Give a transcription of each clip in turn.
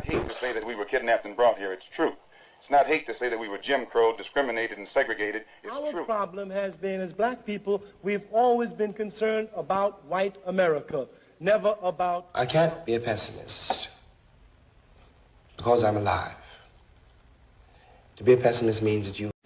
hate to say that we were kidnapped and brought here. It's true. It's not hate to say that we were Jim Crow, discriminated and segregated. It's true. Our problem has been, as black people, we've always been concerned about white America, never about... I can't be a pessimist because I'm alive. To be a pessimist means that you... It's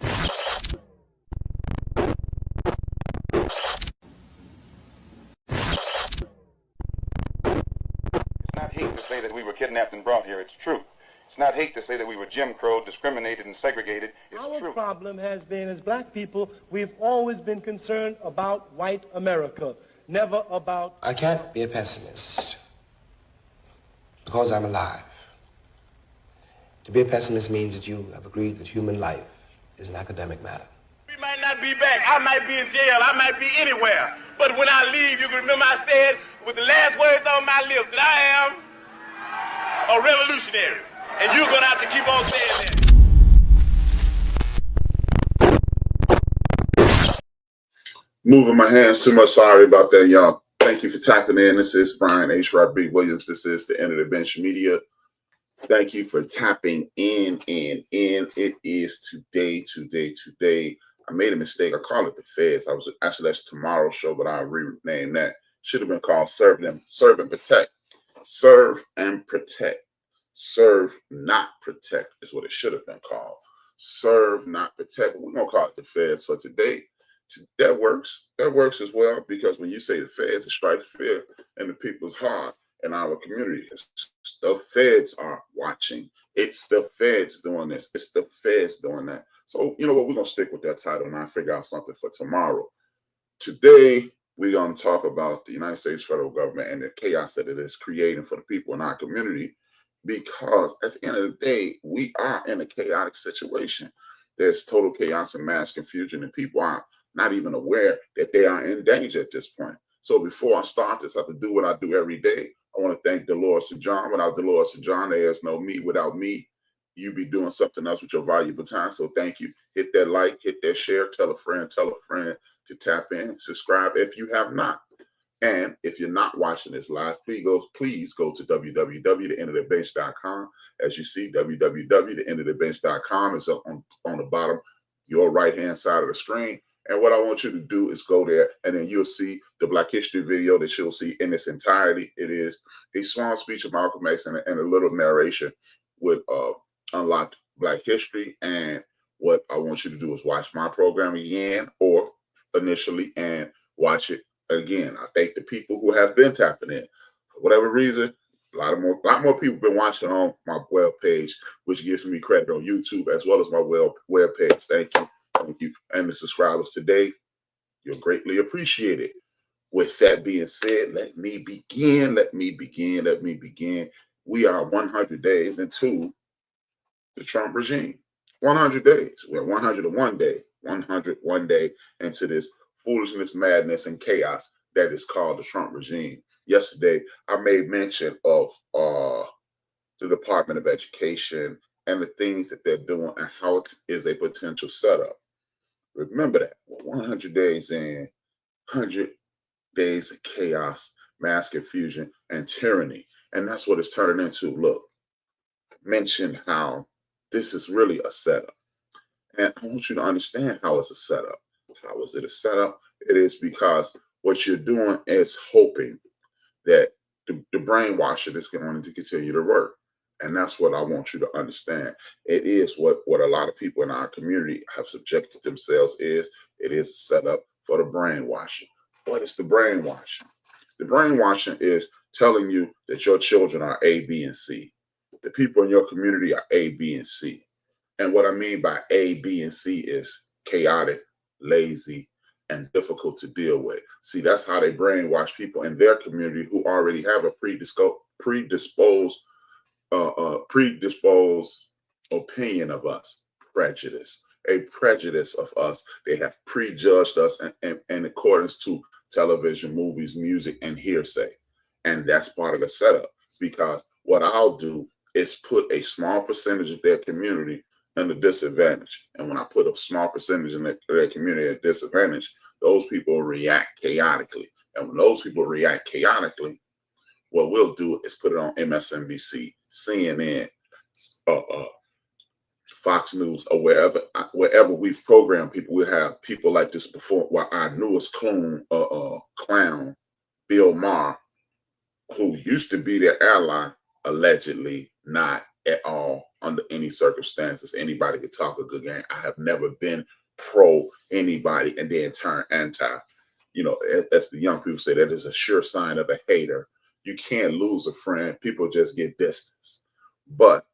not hate to say that we were kidnapped and brought here. It's true. It's not hate to say that we were Jim Crow, discriminated and segregated. It's Our true. problem has been, as black people, we've always been concerned about white America, never about... I can't be a pessimist because I'm alive. To be a pessimist means that you have agreed that human life is an academic matter. We might not be back. I might be in jail. I might be anywhere. But when I leave, you can remember I said with the last words on my lips that I am a revolutionary. And you're going to have to keep on saying that. Moving my hands too much. Sorry about that, y'all. Thank you for tapping in. This is Brian HRap Big Williams. This is the End of the Bench Media. Thank you for tapping in. It is today. I made a mistake. I called it the Feds. That's tomorrow's show, but I'll rename that. Should have been called Serve and Protect. Serve and Protect. Serve, not protect is what it should have been called. Serve, not protect. But we're going to call it the Feds for today. That works. That works as well, because when you say the Feds, it strikes fear in the people's heart in our community. The Feds are watching. It's the Feds doing this. It's the Feds doing that. So, you know what? We're going to stick with that title and I'll figure out something for tomorrow. Today, we're going to talk about the United States federal government and the chaos that it is creating for the people in our community. Because at the end of the day, we are in a chaotic situation. There's total chaos and mass confusion, and people are not even aware that they are in danger at this point. So before I start this, I have to do what I do every day. I want to thank Dolores and John. Without Dolores and John, there is no me. Without me, you be doing something else with your valuable time. So thank you. Hit that like, hit that share, tell a friend to tap in, subscribe if you have not. And if you're not watching this live, please go to www.theendofthebench.com. As you see, www.theendofthebench.com is up on the bottom, your right-hand side of the screen. And what I want you to do is go there, and then you'll see the Black History video that you'll see in its entirety. It is a small speech of Malcolm X and a little narration with Unlocked Black History. And what I want you to do is watch my program again, or initially, and watch it again. I thank the people who have been tapping in. For whatever reason, a lot more people have been watching on my web page, which gives me credit on YouTube as well as my web page. Thank you. And the subscribers today, you're greatly appreciated. With that being said, let me begin. We are 100 days into the Trump regime. 100 days. We're 101 day into this foolishness, madness, and chaos that is called the Trump regime. Yesterday, I made mention of the Department of Education and the things that they're doing and how it is a potential setup. Remember that. We're 100 days in, 100 days of chaos, mass confusion, and tyranny. And that's what it's turning into. Look, I mentioned how this is really a setup. And I want you to understand how it's a setup. How is it a setup? It is because what you're doing is hoping that the brainwashing is going to continue to work. And that's what I want you to understand. It is what a lot of people in our community have subjected themselves is. It is a setup for the brainwashing. What is the brainwashing? The brainwashing is telling you that your children are A, B, and C. The people in your community are A, B, and C. And what I mean by A, B, and C is chaotic, lazy, and difficult to deal with. See, that's how they brainwash people in their community who already have a predisposed opinion of us, a prejudice of us. They have prejudged us in accordance to television, movies, music, and hearsay. And that's part of the setup, because what I'll do is put a small percentage of their community in a disadvantage. And when I put a small percentage in their community at disadvantage, those people react chaotically. And when those people react chaotically, what we'll do is put it on MSNBC, CNN, Fox News, or wherever we've programmed people, we have people like this before. Well, our newest clown, Bill Maher, who used to be their ally, allegedly not at all under any circumstances. Anybody could talk a good game. I have never been pro anybody and then turn anti. You know, as the young people say, that is a sure sign of a hater. You can't lose a friend. People just get distance. But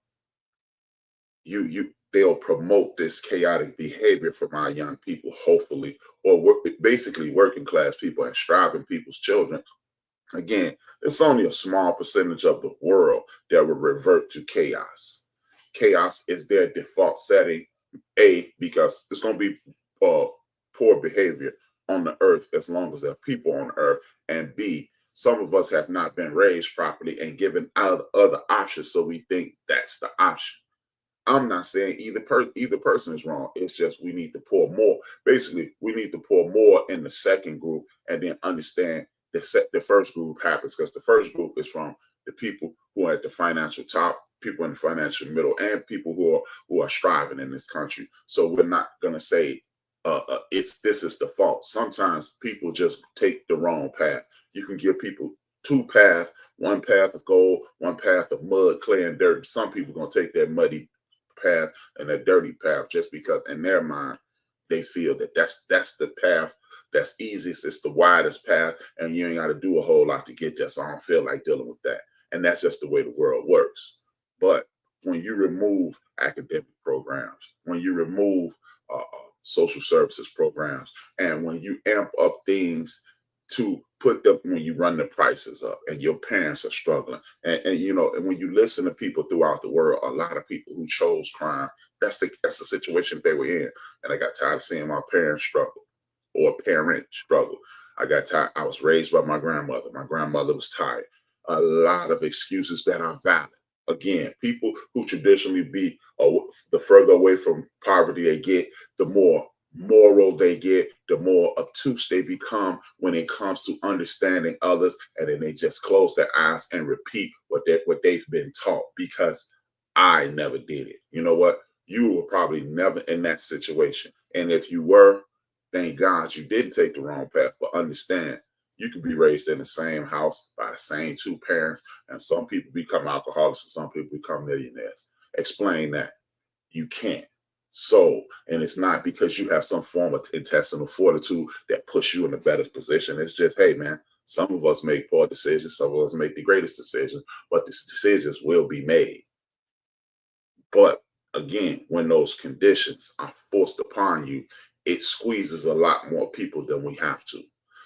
they'll promote this chaotic behavior from our young people, hopefully, or basically working class people and striving people's children. Again, it's only a small percentage of the world that will revert to chaos. Chaos is their default setting, because it's going to be poor behavior on the earth as long as there are people on earth, and B, some of us have not been raised properly and given other options, so we think that's the option. I'm not saying either person is wrong. It's just we need to pour more. Basically, we need to pour more in the second group and then understand the first group happens, because the first group is from the people who are at the financial top, people in the financial middle, and people who are striving in this country. So we're not gonna say this is the fault. Sometimes people just take the wrong path. You can give people two paths, one path of gold, one path of mud, clay, and dirt. Some people are gonna take that muddy path and that dirty path just because in their mind they feel that that's the path that's easiest, it's the widest path, and you ain't got to do a whole lot to get there. So I don't feel like dealing with that. And that's just the way the world works. But when you remove academic programs, when you remove social services programs, and when you amp up things to put them, when you run the prices up and your parents are struggling, and you know, and when you listen to people throughout the world, a lot of people who chose crime, that's the situation they were in. And I got tired of seeing my parents struggle or parent struggle. I got tired. I was raised by my grandmother. My grandmother was tired. A lot of excuses that are valid. Again, people who traditionally be the further away from poverty they get, the more moral they get, the more obtuse they become when it comes to understanding others, and then they just close their eyes and repeat what they've been taught, because I never did it. You know what? You were probably never in that situation. And if you were, thank God you didn't take the wrong path. But understand, you could be raised in the same house by the same two parents, and some people become alcoholics and some people become millionaires. Explain that. You can't. So, and it's not because you have some form of intestinal fortitude that puts you in a better position. It's just, hey, man, some of us make poor decisions. Some of us make the greatest decisions, but the decisions will be made. But again, when those conditions are forced upon you, it squeezes a lot more people than we have to.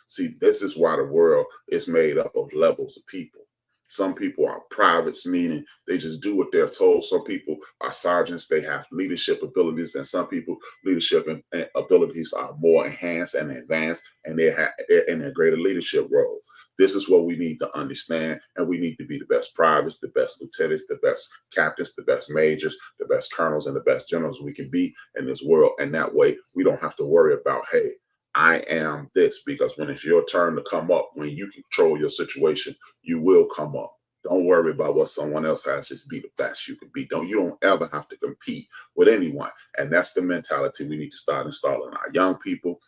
See, this is why the world is made up of levels of people. Some people are privates, meaning they just do what they're told. Some people are sergeants, they have leadership abilities, and some people leadership and abilities are more enhanced and advanced, and they're in a greater leadership role. This is what we need to understand, and we need to be the best privates, the best lieutenants, the best captains, the best majors, the best colonels, and the best generals we can be in this world. And that way, we don't have to worry about, hey, I am this, because when it's your turn to come up, when you control your situation, you will come up. Don't worry about what someone else has. Just be the best you can be. You don't ever have to compete with anyone. And that's the mentality we need to start installing our young people,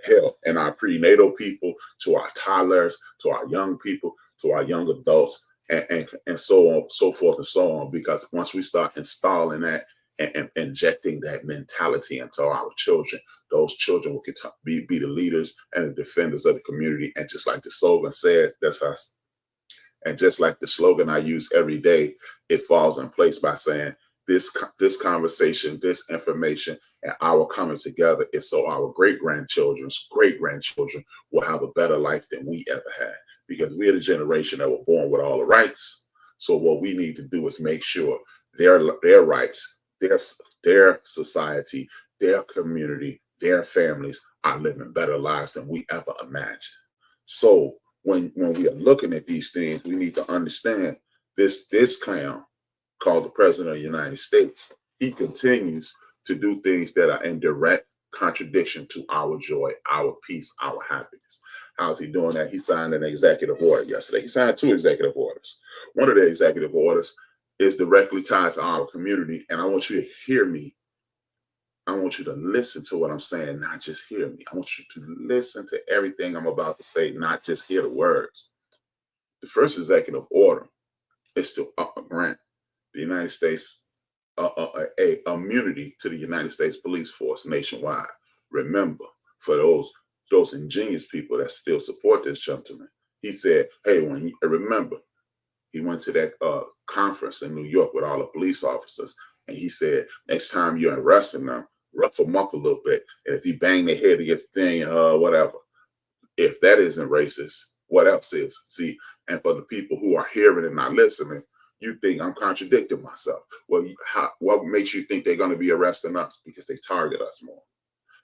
hell, and our prenatal people, to our toddlers, to our young people, to our young adults, and so on, so forth and so on. Because once we start installing that and injecting that mentality into our children, those children will be the leaders and the defenders of the community. And just like the slogan said, that's us. And just like the slogan I use every day, it falls in place by saying this conversation, this information, and our coming together is so our great-grandchildren's great-grandchildren will have a better life than we ever had. Because we're the generation that were born with all the rights. So what we need to do is make sure their rights, their society, their community, their families are living better lives than we ever imagined. So when we are looking at these things, we need to understand this clown called the President of the United States. He continues to do things that are in direct contradiction to our joy, our peace, our happiness. How's he doing that? He signed an executive order yesterday. He signed 2 executive orders. One of the executive orders is directly tied to our community. And I want you to hear me. I want you to listen to what I'm saying, not just hear me. I want you to listen to everything I'm about to say, not just hear the words. The first executive order is to grant the United States a immunity to the United States police force nationwide. Remember, for those ingenious people that still support this gentleman, he said, hey, remember, he went to that conference in New York with all the police officers, and he said, next time you're arresting them, rough them up a little bit. And if you bang their head against the thing, whatever. If that isn't racist, what else is? See, and for the people who are hearing and not listening, you think I'm contradicting myself. Well, what makes you think they're going to be arresting us? Because they target us more.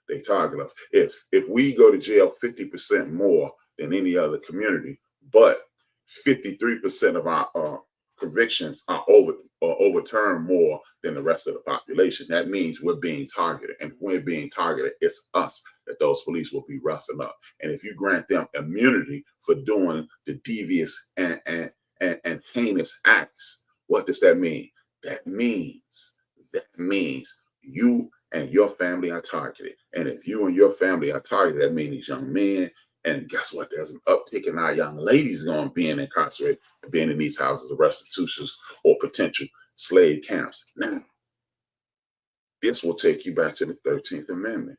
They target us. If we go to jail 50% more than any other community, but 53% of our convictions are overturned more than the rest of the population, that means we're being targeted. And if we're being targeted, it's us that those police will be roughing up. And if you grant them immunity for doing the devious and heinous acts, what does that mean? That means you and your family are targeted. And if you and your family are targeted, that means these young men, and guess what? There's an uptick in our young ladies going being incarcerated, being in these houses of restitutions or potential slave camps. Now, this will take you back to the 13th Amendment.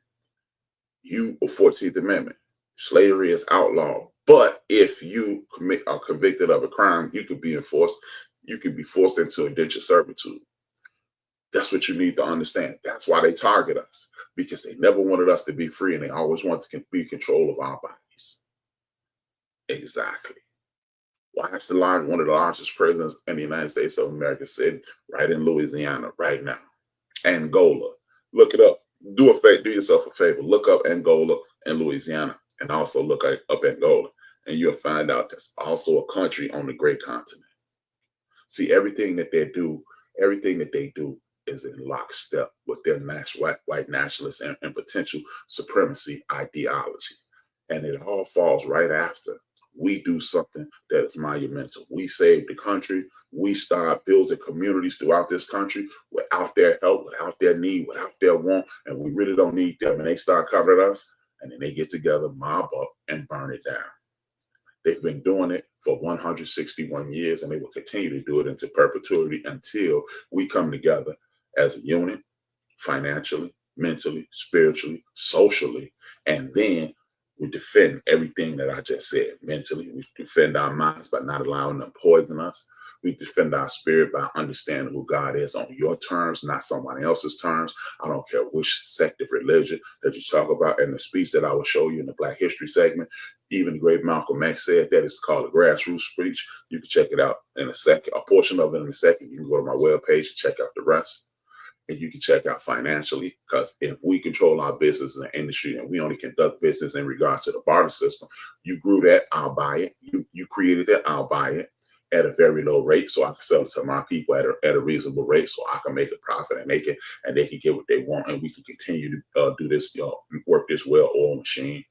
Or 14th Amendment. Slavery is outlawed. But if you are convicted of a crime, you could be forced into indentured servitude. That's what you need to understand. That's why they target us, because they never wanted us to be free, and they always want to be in control of our bodies. Exactly. Why is one of the largest prisons in the United States of America sitting right in Louisiana right now? Angola. Look it up. Do yourself a favor. Look up Angola and Louisiana, and also look up Angola, and you'll find out that's also a country on the great continent. See, everything that they do is in lockstep with their white nationalist and potential supremacy ideology. And it all falls right after we do something that is monumental. We save the country. We start building communities throughout this country without their help, without their need, without their want, and we really don't need them. And they start covering us, and then they get together, mob up, and burn it down. They've been doing it for 161 years, and they will continue to do it into perpetuity until we come together as a unit, financially, mentally, spiritually, socially, and then we defend everything that I just said. Mentally, we defend our minds by not allowing them to poison us. We defend our spirit by understanding who God is on your terms, not someone else's terms. I don't care which sect of religion that you talk about. In the speech that I will show you in the Black History segment, even the great Malcolm X said that. It's called a grassroots speech. You can check it out in a second, a portion of it in a second. You can go to my webpage and check out the rest. And you can check out financially, because if we control our business and industry and we only conduct business in regards to the barter system, you grew that, I'll buy it. You created that, I'll buy it at a very low rate, so I can sell it to my people at a reasonable rate, so I can make a profit, and they can get what they want, and we can continue to do this, work this well-oiled machine.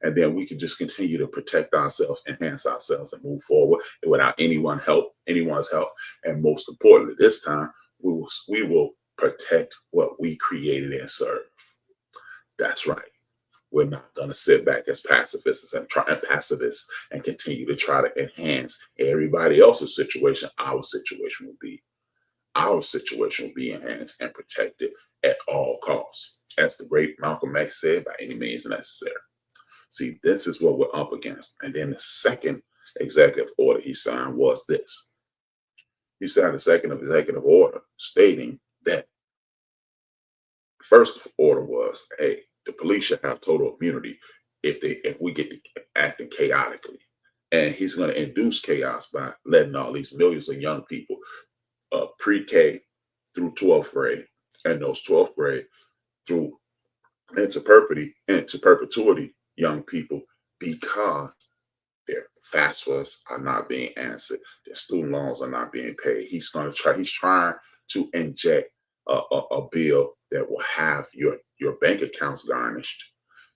And then we can just continue to protect ourselves, enhance ourselves, and move forward without anyone's help. And most importantly, this time, we will protect what we created and serve. That's right. We're not going to sit back as pacifists and continue to try to enhance everybody else's situation. Our situation will be enhanced and protected at all costs. As the great Malcolm X said, by any means necessary. See, this is what we're up against. And then the second executive order he signed was this. He signed the second executive order stating that first order was, hey, the police should have total immunity if we get to acting chaotically. And he's going to induce chaos by letting all these millions of young people pre-K through 12th grade, and those 12th grade through into perpetuity young people, because their FAFSAs are not being answered, their student loans are not being paid. He's trying to inject a bill that will have your bank accounts garnished.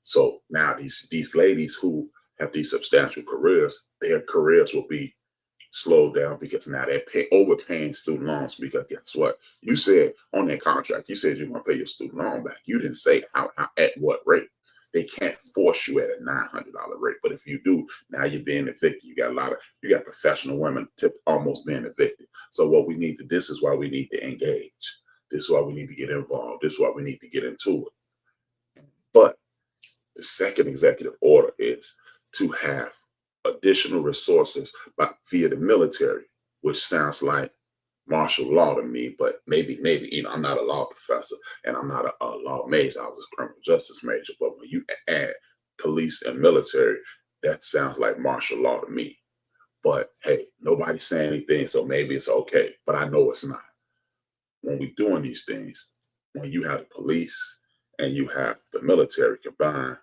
So now these ladies who have these substantial careers, their careers will be slowed down because now they're overpaying student loans, because guess what? You said on that contract, you said you're going to pay your student loan back. You didn't say how at what rate. They can't force you at a $900 rate. But if you do, now you're being evicted. You got professional women almost being evicted. So what we need to, this is why we need to engage. This is why we need to get involved. This is why we need to get into it. But the second executive order is to have additional resources via the military, which sounds like martial law to me, but maybe, I'm not a law professor and I'm not a law major. I was a criminal justice major. But when you add police and military, that sounds like martial law to me. But hey, nobody's saying anything, so maybe it's okay, but I know it's not. When we're doing these things, when you have the police and you have the military combined,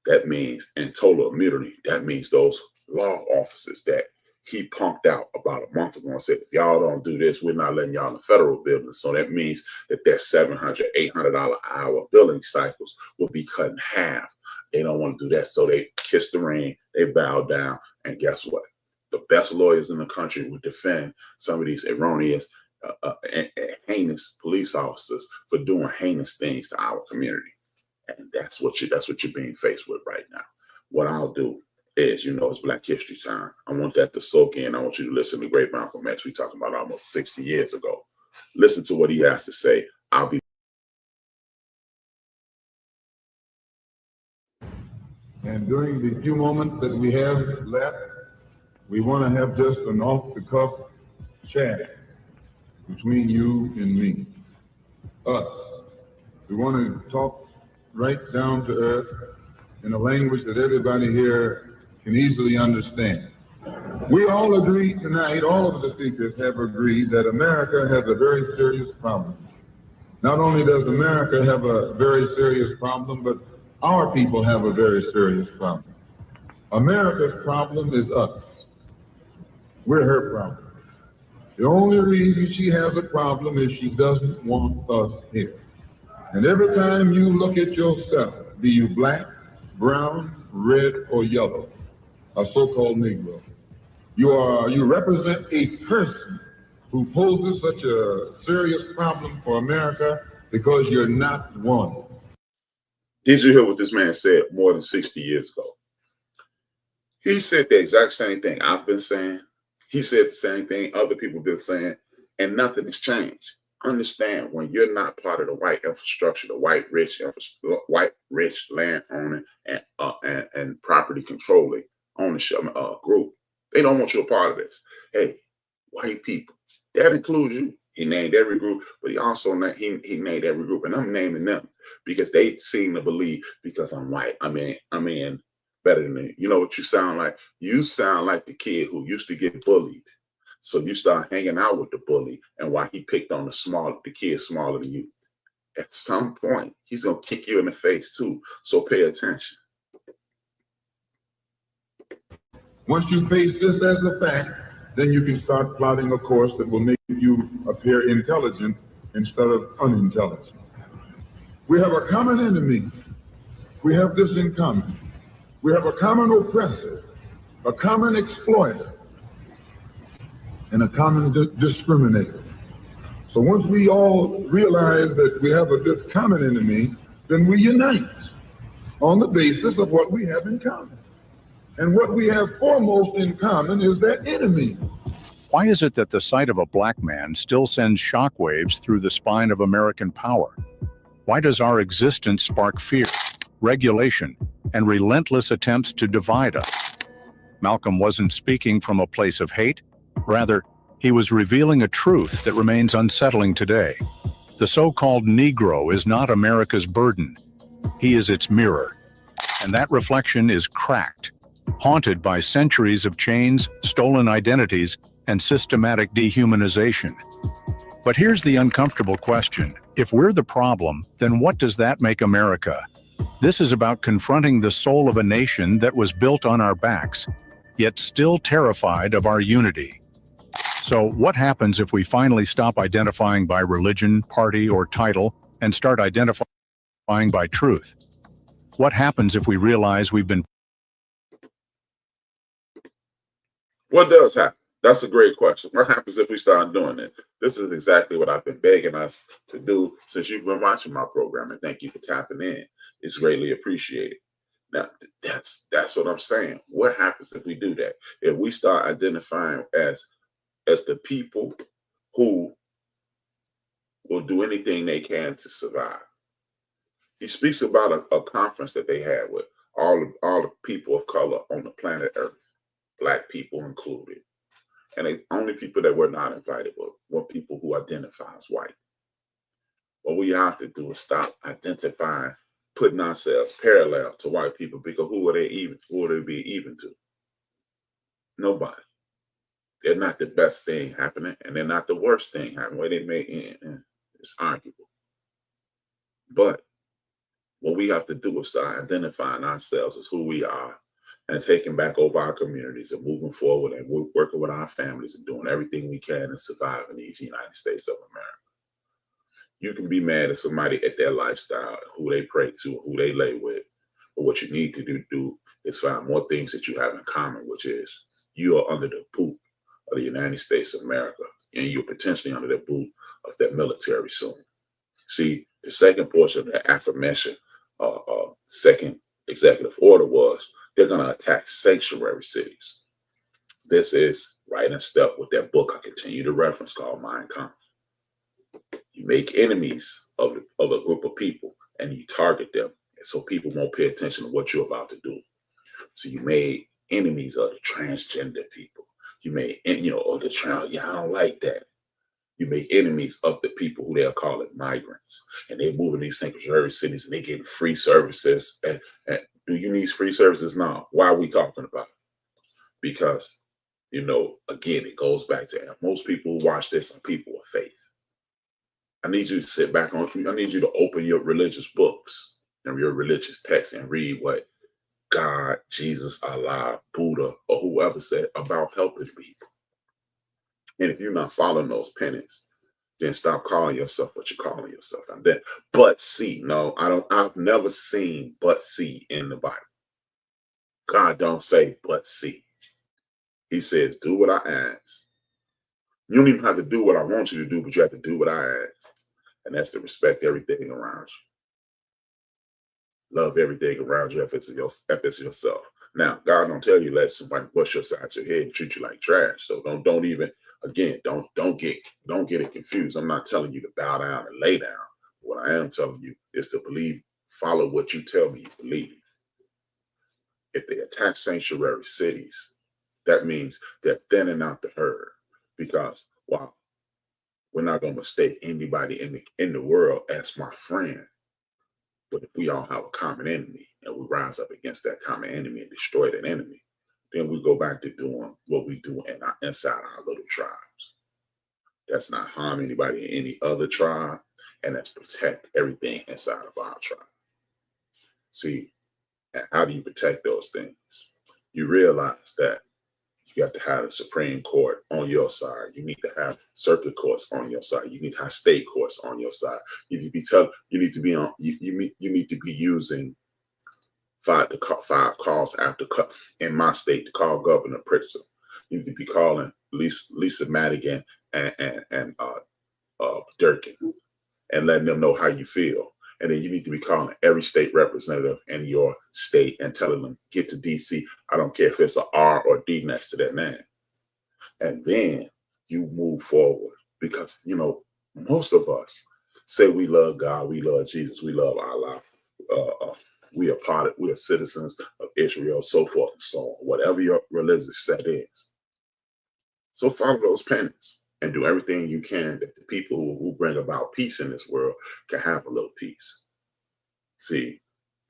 that means in total immunity, that means those law officers that he punked out about a month ago and said, if y'all don't do this, we're not letting y'all in the federal building. So that means that their $700, $800 an hour billing cycles will be cut in half. They don't want to do that. So they kiss the ring, they bow down, and guess what? The best lawyers in the country would defend some of these erroneous and heinous police officers for doing heinous things to our community. And that's what you're being faced with right now. What I'll do is, it's Black History Time. I want that to soak in. I want you to listen to great Malcolm X. We talked about almost 60 years ago. Listen to what he has to say. I'll be. And during the few moments that we have left, we want to have just an off-the-cuff chat between you and me, us. We want to talk right down to earth in a language that everybody here can easily understand. We all agree tonight, all of the speakers have agreed that America has a very serious problem. Not only does America have a very serious problem, but our people have a very serious problem. America's problem is us. We're her problem. The only reason she has a problem is she doesn't want us here. And every time you look at yourself, be you black, brown, red, or yellow, a so-called Negro, you represent a person who poses such a serious problem for America because you're not one. Did you hear what this man said more than 60 years ago? He said the exact same thing I've been saying. He said the same thing other people have been saying, and nothing has changed. Understand, when you're not part of the white infrastructure, the white rich land owning and property controlling ownership group, they don't want you a part of this. Hey, white people, that includes you. He named every group, but he also he named every group, and I'm naming them because they seem to believe because I'm white, I'm in better than me. You know what you sound like? You sound like the kid who used to get bullied. So you start hanging out with the bully, and why he picked on the kid smaller than you. At some point, he's going to kick you in the face too. So pay attention. Once you face this as a fact, then you can start plotting a course that will make you appear intelligent instead of unintelligent. We have a common enemy. We have this in common. We have a common oppressor, a common exploiter, and a common discriminator. So once we all realize that we have this common enemy, then we unite on the basis of what we have in common. And what we have foremost in common is that enemy. Why is it that the sight of a black man still sends shockwaves through the spine of American power? Why does our existence spark fear, regulation, and relentless attempts to divide us? Malcolm wasn't speaking from a place of hate. Rather, he was revealing a truth that remains unsettling today. The so-called Negro is not America's burden. He is its mirror. And that reflection is cracked, haunted by centuries of chains, stolen identities, and systematic dehumanization. But here's the uncomfortable question. If we're the problem, then what does that make America? This is about confronting the soul of a nation that was built on our backs, yet still terrified of our unity. So what happens if we finally stop identifying by religion, party, or title and start identifying by truth? What happens if we realize we've been... What does happen? That's a great question. What happens if we start doing it? This is exactly what I've been begging us to do since you've been watching my program, and thank you for tapping in. It's greatly appreciated. Now, that's what I'm saying. What happens if we do that? If we start identifying as the people who will do anything they can to survive. He speaks about a conference that they had with all the people of color on the planet Earth, black people included. And the only people that were not invited were people who identify as white. What we have to do is stop identifying, putting ourselves parallel to white people, because who are they even? Who would they be even to? Nobody. They're not the best thing happening, and they're not the worst thing happening. Where they may it's arguable. But what we have to do is start identifying ourselves as who we are and taking back over our communities and moving forward and working with our families and doing everything we can to survive in these United States of America. You can be mad at somebody at their lifestyle, who they pray to, who they lay with. But what you need to do is find more things that you have in common, which is you are under the boot of the United States of America, and you're potentially under the boot of that military soon. See, the second portion of that aforementioned second executive order was they're going to attack sanctuary cities. This is right in step with that book I continue to reference called Mein Kampf. You make enemies of a group of people and you target them, so people won't pay attention to what you're about to do. So you made enemies of the transgender people. You made, of the trans. Yeah, I don't like that. You make enemies of the people who they're calling migrants, and they're moving these sanctuary cities and they're getting free services. And do you need free services now? Why are we talking about it? Because, again, it goes back to most people who watch this are people of faith. I need you to sit back I need you to open your religious books and your religious texts and read what God, Jesus, Allah, Buddha, or whoever said about helping people. And if you're not following those penance, then stop calling yourself what you're calling yourself. And then, but see, no, I've never seen but see in the Bible. God don't say but see. He says, do what I ask. You don't even have to do what I want you to do, but you have to do what I ask. And that's to respect everything around you. Love everything around you if it's yourself. Now, God don't tell you let somebody bust upside your head and treat you like trash. So don't even, again, don't get it confused. I'm not telling you to bow down and lay down. What I am telling you is to believe, follow what you tell me you believe. If they attack sanctuary cities, that means they're thinning out the herd. Because while we're not going to mistake anybody in the world as my friend, but if we all have a common enemy and we rise up against that common enemy and destroy that enemy, then we go back to doing what we do inside our little tribes. That's not harm anybody in any other tribe, and that's protect everything inside of our tribe. See, and how do you protect those things? You realize that you got to have the Supreme Court on your side. You need to have circuit courts on your side. You need to have state courts on your side. You need to be using five calls after in my state to call Governor Pritzker. You need to be calling Lisa Madigan and Durkin and letting them know how you feel. And then you need to be calling every state representative in your state and telling them, get to DC. I don't care if it's an R or D next to that name. And then you move forward because, most of us say we love God, we love Jesus, we love Allah. We are citizens of Israel, so forth and so on, whatever your religious set is. So follow those penance and do everything you can that the people who bring about peace in this world can have a little peace. See,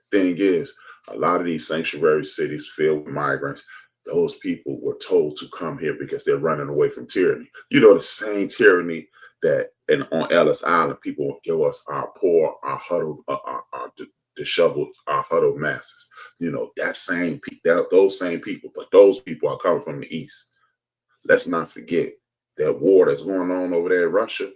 the thing is, a lot of these sanctuary cities filled with migrants, those people were told to come here because they're running away from tyranny. The same tyranny that on Ellis Island, people will give us our poor, our huddled, our disheveled, our huddled masses. Those same people, but those people are coming from the East. Let's not forget that war that's going on over there in Russia.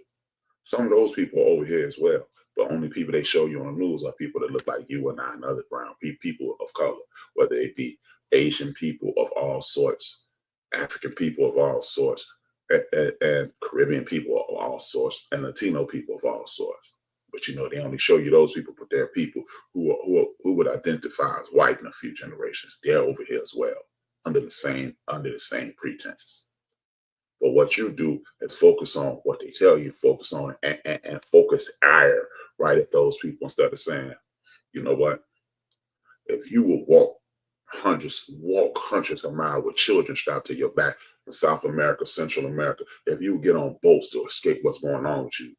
Some of those people are over here as well. But only people they show you on the news are people that look like you and I and other brown people of color, whether they be Asian people of all sorts, African people of all sorts, and Caribbean people of all sorts, and Latino people of all sorts. But they only show you those people, but there are people who would identify as white in a few generations. They're over here as well, under the same pretense. But what you do is focus on what they tell you, focus on and focus ire right at those people instead of saying, you know what? If you will walk hundreds of miles with children strapped to your back in South America, Central America, if you get on boats to escape what's going on with you,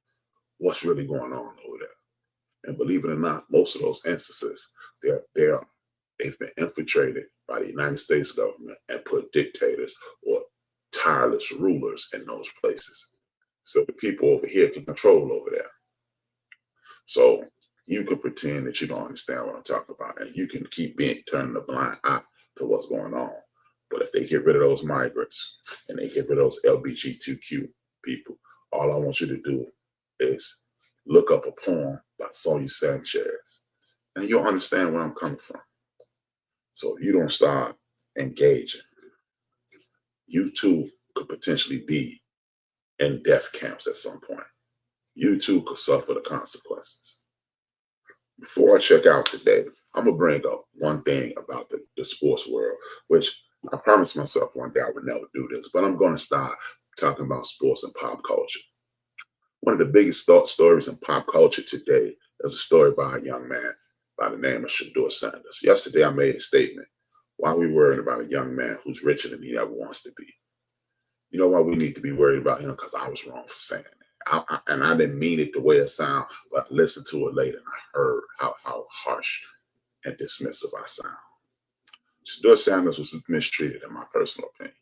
what's really going on over there? And believe it or not, most of those instances, they've been infiltrated by the United States government and put dictators or tireless rulers in those places. So the people over here can control over there. So you can pretend that you don't understand what I'm talking about, and you can keep turning a blind eye to what's going on. But if they get rid of those migrants and they get rid of those LGBTQ people, all I want you to do is look up a poem by Sonia Sanchez, and you'll understand where I'm coming from. So if you don't start engaging, you too could potentially be in death camps at some point. You too could suffer the consequences. Before I check out today, I'm going to bring up one thing about the sports world, which I promised myself one day I would never do this, but I'm going to start talking about sports and pop culture. One of the biggest stories in pop culture today is a story by a young man by the name of Shedeur Sanders. Yesterday, I made a statement. Why are we worried about a young man who's richer than he ever wants to be? You know why we need to be worried about him? Because I was wrong for saying that. And I didn't mean it the way it sounded, but I listened to it later and I heard how harsh and dismissive I sound. Shedeur Sanders was mistreated, in my personal opinion.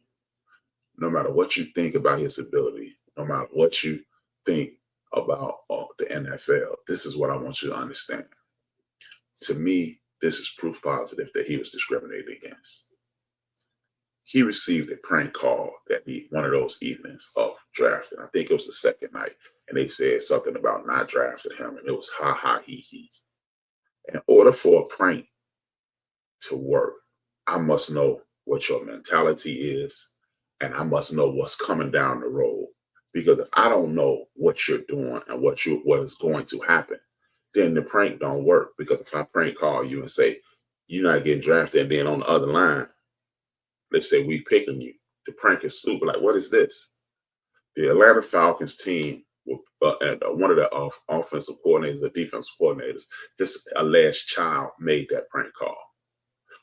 No matter what you think about his ability, no matter what you think about the NFL, this is what I want you to understand. To me, this is proof positive that he was discriminated against. He received a prank call one of those evenings of drafting. I think it was the second night, and they said something about not drafting him, and it was ha ha he he. In order for a prank to work, I must know what your mentality is, and I must know what's coming down the road. Because if I don't know what you're doing and what is going to happen, then the prank don't work. Because if I prank call you and say you're not getting drafted, and then on the other line they say we picking you, the prank is stupid. Like, what is this? The Atlanta Falcons team, and one of the offensive coordinators, the defensive coordinators, this alleged child made that prank call.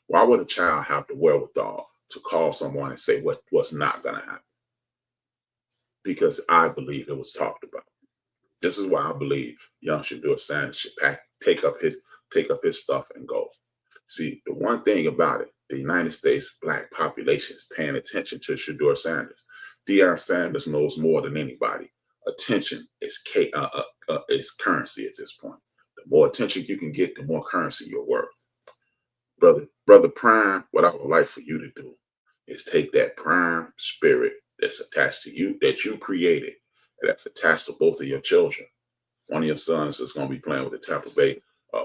Why would a child have the wherewithal to call someone and say what's not going to happen? Because I believe it was talked about. This is why I believe young Shedeur Sanders should take up his stuff and go. See, the one thing about it, the United States Black population is paying attention to Shedeur Sanders. Deion Sanders knows more than anybody. Attention is currency at this point. The more attention you can get, the more currency you're worth. Brother Prime, what I would like for you to do is take that prime spirit that's attached to you, that you created, that's attached to both of your children. One of your sons is going to be playing with the Tampa Bay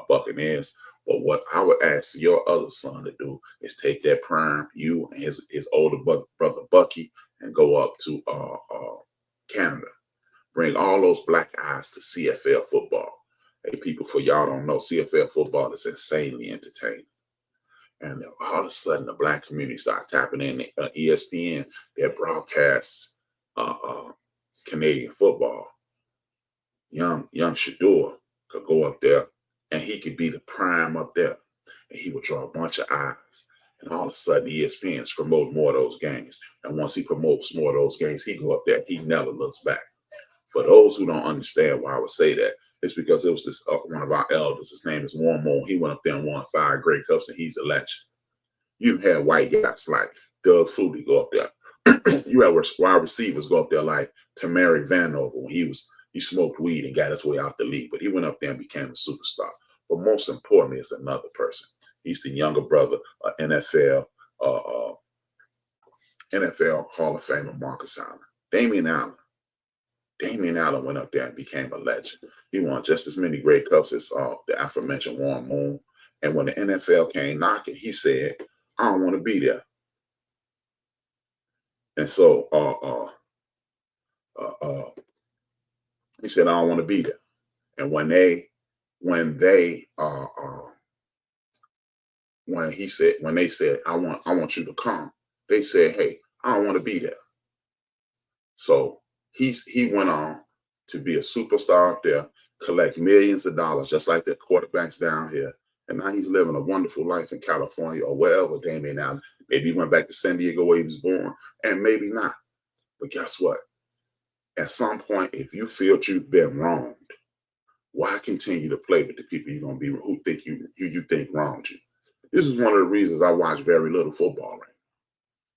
Buccaneers. But what I would ask your other son to do is take that prime, you and his older brother Bucky, and go up to Canada. Bring all those black eyes to CFL football. Hey, people, for y'all don't know, CFL football is insanely entertaining. And all of a sudden, the black community start tapping in ESPN, their broadcasts Canadian football. Young Shedeur could go up there, and he could be the prime up there, and he would draw a bunch of eyes. And all of a sudden, ESPN is promoting more of those games. And once he promotes more of those games, he go up there. He never looks back. For those who don't understand why I would say that, it's because it was this one of our elders. His name is Warren Moon. He went up there and won 5 Grey Cups, and he's a legend. You've had white guys like Doug Flutie go up there. You had wide receivers go up there like Tamari Vanover when he smoked weed and got his way out the league, but he went up there and became a superstar. But most importantly, is another person. He's the younger brother of NFL Hall of Famer Marcus Allen. Damian Allen went up there and became a legend. He won just as many Grey Cups as the aforementioned Warren Moon. And when the NFL came knocking, he said, I don't want to be there. And so he said, I don't want to be there. And when they said, I want you to come, they said, hey, I don't want to be there. So he went on to be a superstar up there, collect millions of dollars, just like the quarterbacks down here. And now he's living a wonderful life in California or wherever they may now. Maybe he went back to San Diego where he was born, and maybe not. But guess what? At some point, if you feel you've been wronged, why continue to play with the people you're gonna be who think you think wronged you? This is one of the reasons I watch very little football right now,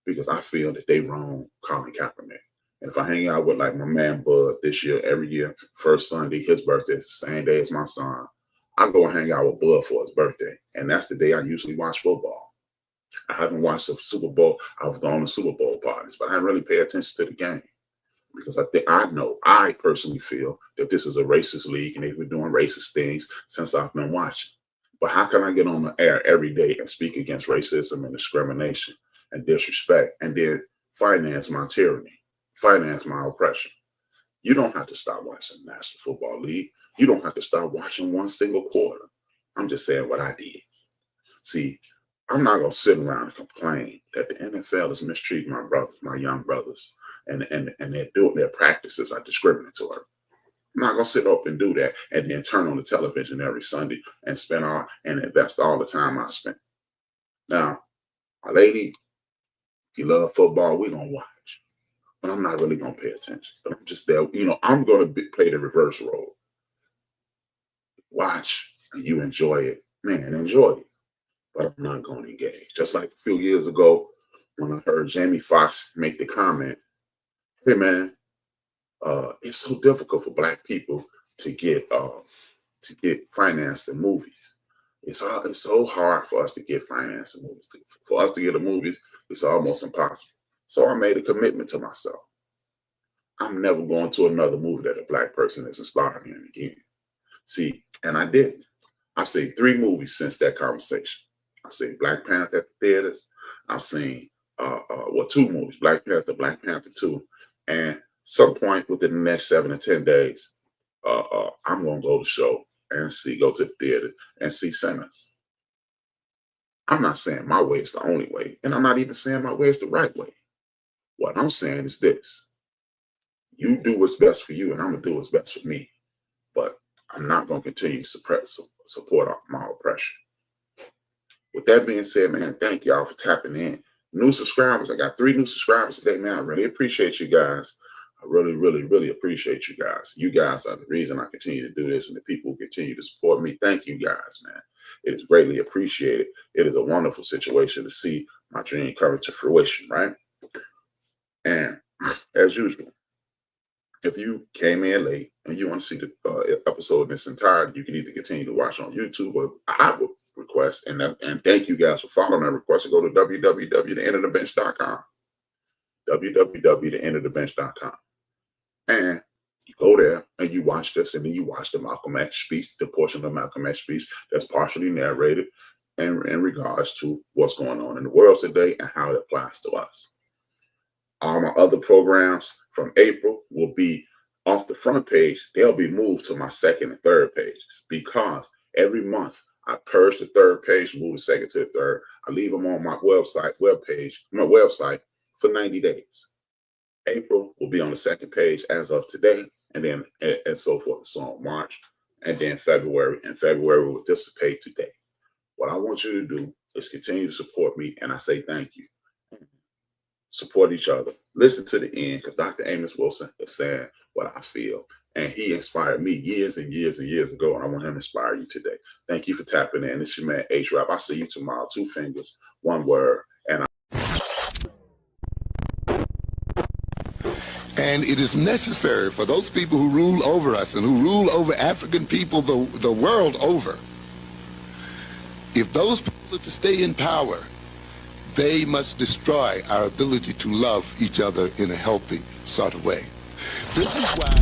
because I feel that they wrong Colin Kaepernick. And if I hang out with like my man Bud this year, every year, first Sunday, his birthday is the same day as my son, I go and hang out with Bud for his birthday. And that's the day I usually watch football. I haven't watched the Super Bowl. I've gone to Super Bowl parties, but I haven't really paid attention to the game. Because I personally feel that this is a racist league and they've been doing racist things since I've been watching. But how can I get on the air every day and speak against racism and discrimination and disrespect and then finance my tyranny, finance my oppression? You don't have to stop watching the National Football League. You don't have to stop watching one single quarter. I'm just saying what I did. See, I'm not going to sit around and complain that the NFL is mistreating my brothers, my young brothers. And they're doing their practices are discriminatory. I'm not gonna sit up and do that and then turn on the television every Sunday and invest all the time I spent. Now, my lady, you love football, we're gonna watch. But I'm not really gonna pay attention. But I'm just there, I'm gonna play the reverse role. Watch and you enjoy it. Man, enjoy it. But I'm not gonna engage. Just like a few years ago when I heard Jamie Foxx make the comment, hey man, it's so difficult for Black people to get financed in movies. It's so hard for us to get financed in movies. For us to get the movies, it's almost impossible. So I made a commitment to myself. I'm never going to another movie that a Black person isn't starring in again. See, and I didn't. I've seen 3 movies since that conversation. I've seen Black Panther at the theaters. I've seen 2 movies, Black Panther, Black Panther 2, and some point within the next 7 to 10 days, I'm gonna go to the show and go to the theater and see Sinners. I'm not saying my way is the only way, and I'm not even saying my way is the right way. What I'm saying is this: you do what's best for you, and I'm gonna do what's best for me. But I'm not gonna continue to support my oppression. With that being said, man, thank y'all for tapping in. New subscribers, I got 3 new subscribers today, man. I really appreciate you guys. I really, really, really appreciate you guys. You guys are the reason I continue to do this, and the people who continue to support me. Thank you guys, man. It is greatly appreciated. It is a wonderful situation to see my dream coming to fruition, right? And as usual, if you came in late and you want to see the episode in its entirety, you can either continue to watch on YouTube, or I would request, and thank you guys for following that request, to go to www.theendofthebench.com. www.theendofthebench.com. And you go there and you watch this, and then you watch the Malcolm X speech, the portion of Malcolm X speech that's partially narrated in regards to what's going on in the world today and how it applies to us. All my other programs from April will be off the front page. They'll be moved to my second and third pages, because every month I purge the third page, move the second to the third. I leave them on my website for 90 days. April will be on the second page as of today, and then and so forth. So on March, and then February, and February will dissipate today. What I want you to do is continue to support me, and I say thank you. Support each other. Listen to the end, because Dr. Amos Wilson is saying what I feel, and he inspired me years and years and years ago, and I want him to inspire you today. Thank you for tapping in. It's your man HRap. I'll see you tomorrow. 2 fingers, 1 word, and And it is necessary for those people who rule over us and who rule over African people the world over, if those people are to stay in power, they must destroy our ability to love each other in a healthy sort of way. This is why